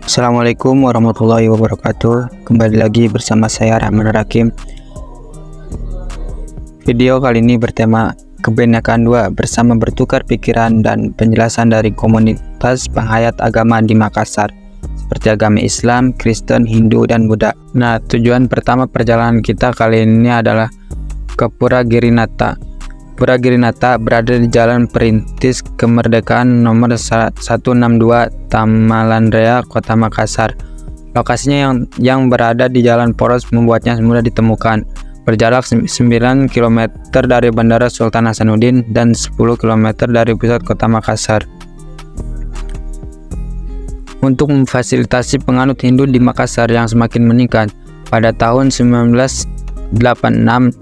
Assalamualaikum warahmatullahi wabarakatuh. Kembali lagi bersama saya Rahman Rakim. Video kali ini bertema Kebinekaan 2 bersama bertukar pikiran dan penjelasan dari komunitas penghayat agama di Makassar seperti agama Islam, Kristen, Hindu, dan Buddha. Nah, tujuan pertama perjalanan kita kali ini adalah ke Pura Girinata. Pura Girinata berada di Jalan Perintis Kemerdekaan nomor 162 Tamalanrea, Kota Makassar. Lokasinya yang berada di Jalan Poros membuatnya mudah ditemukan. Berjarak 9 km dari Bandara Sultan Hasanuddin dan 10 km dari pusat Kota Makassar. Untuk memfasilitasi penganut Hindu di Makassar yang semakin meningkat, pada tahun 1986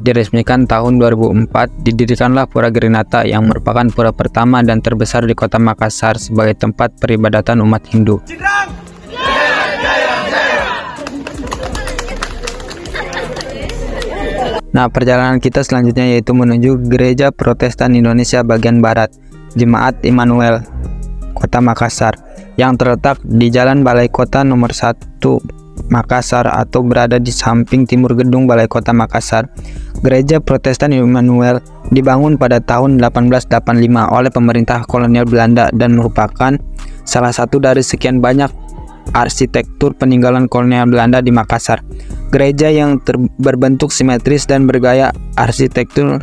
diresmikan tahun 2004 didirikanlah Pura Girinata yang merupakan pura pertama dan terbesar di Kota Makassar sebagai tempat peribadatan umat Hindu. Nah, perjalanan kita selanjutnya yaitu menuju Gereja Protestan Indonesia bagian Barat, Jemaat Immanuel, Kota Makassar, yang terletak di Jalan Balai Kota nomor 1 Makassar atau berada di samping timur gedung Balai Kota Makassar. Gereja Protestan Immanuel dibangun pada tahun 1885 oleh pemerintah kolonial Belanda dan merupakan salah satu dari sekian banyak arsitektur peninggalan kolonial Belanda di Makassar. Gereja yang berbentuk simetris dan bergaya arsitektur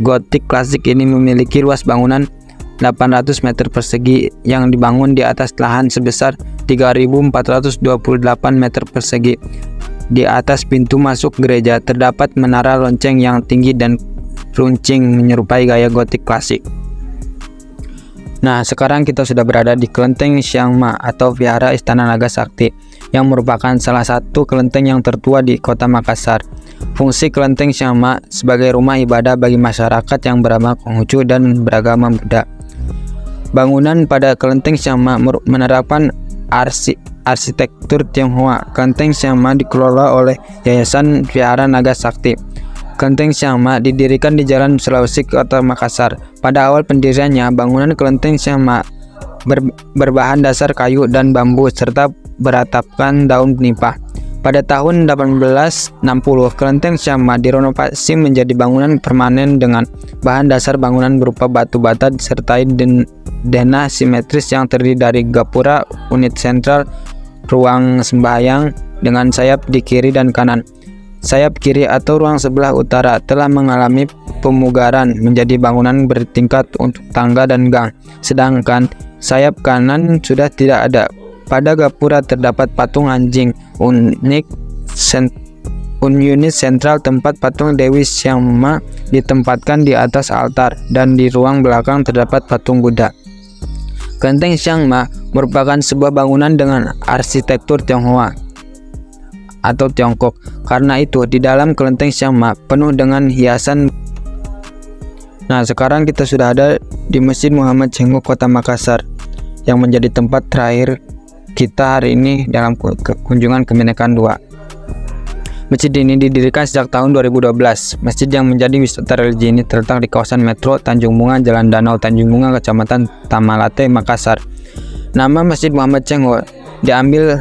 gotik klasik ini memiliki luas bangunan 800 meter persegi yang dibangun di atas lahan sebesar 3.428 meter persegi. Di atas pintu masuk gereja terdapat menara lonceng yang tinggi dan runcing menyerupai gaya gotik klasik. Nah, sekarang kita sudah berada di Kelenteng Syangma atau Vihara Istana Naga Sakti yang merupakan salah satu kelenteng yang tertua di Kota Makassar. Fungsi Kelenteng Syangma sebagai rumah ibadah bagi masyarakat yang beragama Konghucu dan beragama Buddha. Bangunan pada Kelenteng Syangma menerapkan arsitektur Tionghoa. Kelenteng Syangma dikelola oleh Yayasan Vihara Naga Sakti. Kelenteng Syangma didirikan di Jalan Sulawesi, Kota Makassar. Pada awal pendiriannya, bangunan Kelenteng Syangma berbahan dasar kayu dan bambu serta beratapkan daun nipah. Pada tahun 1860, Kelenteng Syangma direnovasi menjadi bangunan permanen dengan bahan dasar bangunan berupa batu bata disertai denah simetris yang terdiri dari gapura, unit sentral, ruang sembahyang dengan sayap di kiri dan kanan. Sayap kiri atau ruang sebelah utara telah mengalami pemugaran menjadi bangunan bertingkat untuk tangga dan gang, sedangkan sayap kanan sudah tidak ada. Pada gapura terdapat patung anjing, unit sentral tempat patung Dewi Syangma ditempatkan di atas altar, dan di ruang belakang terdapat patung Buddha. Kelenteng Syangma merupakan sebuah bangunan dengan arsitektur Tionghoa atau Tiongkok. Karena itu, di dalam Kelenteng Syangma penuh dengan hiasan. Nah, sekarang kita sudah ada di Masjid Muhammad Cengho, Kota Makassar, yang menjadi tempat terakhir kita hari ini dalam kunjungan Kebinekaan 2. Masjid ini didirikan sejak tahun 2012. Masjid yang menjadi wisata religi ini terletak di kawasan Metro Tanjung Bunga, Jalan Danau Tanjung Bunga, Kecamatan Tamalate, Makassar. Nama Masjid Muhammad Cengho diambil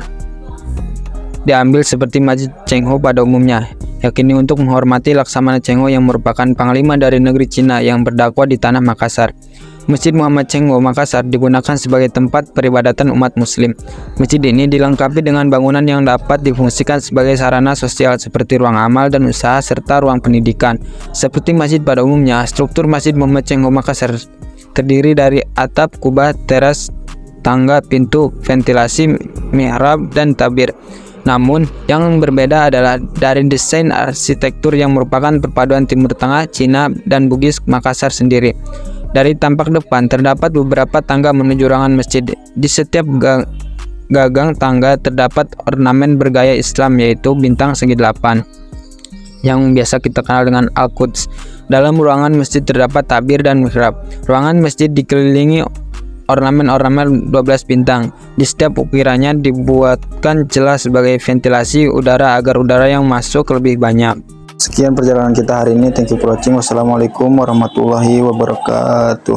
seperti Masjid Cengho pada umumnya, yakni untuk menghormati Laksamana Cengho yang merupakan panglima dari negeri Cina yang berdakwah di tanah Makassar. Masjid Muhammad Cengho Makassar digunakan sebagai tempat peribadatan umat muslim. Masjid ini dilengkapi dengan bangunan yang dapat difungsikan sebagai sarana sosial seperti ruang amal dan usaha serta ruang pendidikan. Seperti masjid pada umumnya, struktur Masjid Muhammad Cengho Makassar terdiri dari atap, kubah, teras, tangga, pintu, ventilasi, mihrab, dan tabir. Namun, yang berbeda adalah dari desain arsitektur yang merupakan perpaduan Timur Tengah, Cina, dan Bugis Makassar sendiri. Dari tampak depan terdapat beberapa tangga menuju ruangan masjid. Di setiap gagang tangga terdapat ornamen bergaya Islam, yaitu bintang segi 8 yang biasa kita kenal dengan Al-Quds. Dalam ruangan masjid terdapat tabir dan mihrab. Ruangan masjid dikelilingi ornamen-ornamen 12 bintang. Di setiap ukirannya dibuatkan celah sebagai ventilasi udara agar udara yang masuk lebih banyak. Sekian perjalanan kita hari ini. Thank you for watching. Wassalamualaikum warahmatullahi wabarakatuh.